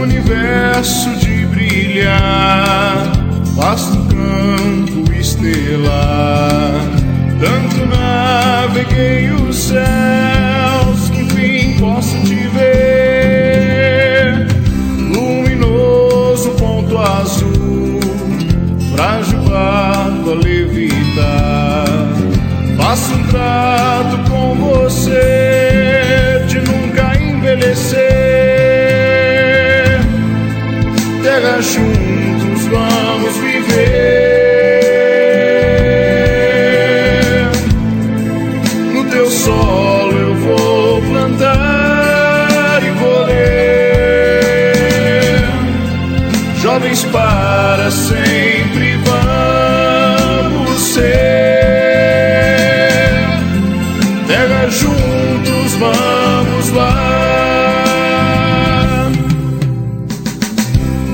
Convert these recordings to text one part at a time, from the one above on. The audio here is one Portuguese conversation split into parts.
universo de brilhar, vasto campo estelar. Tanto naveguei os céus que enfim posso te ver. Luminoso ponto azul, frágil barco a levitar. Faço um trato com você de nunca envelhecer. Terra juntos vamos viver. No teu solo eu vou plantar e colher. Jovens para sempre vamos ser. Terra juntos vamos lá.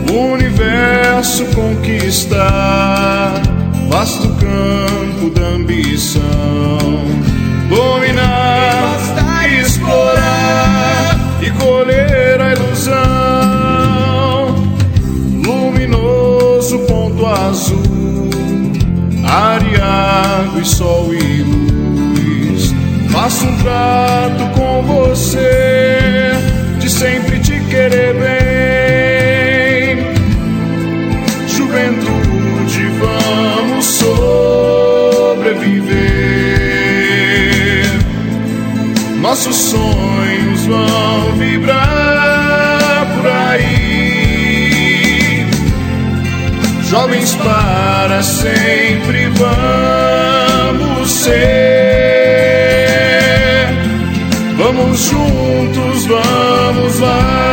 O universo conquistar, vasto campo da ambição. Dominar, explorar e colher a ilusão. Luminoso ponto azul, ar e água e sol e luz. Faço um trato com você de sempre te querer bem. Juventude, vamos sobreviver. Nossos sonhos vão vibrar por aí. Jovens para sempre vamos ser. Vamos juntos, vamos lá.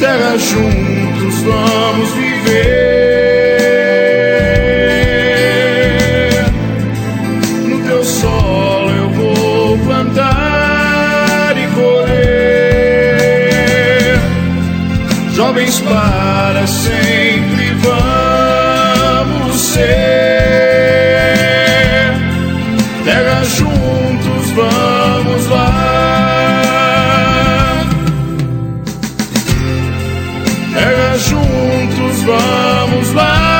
Terra juntos vamos viver. No teu solo eu vou plantar e colher. Jovens para sempre vamos ser. Terra juntos vamos lá. Juntos vamos lá.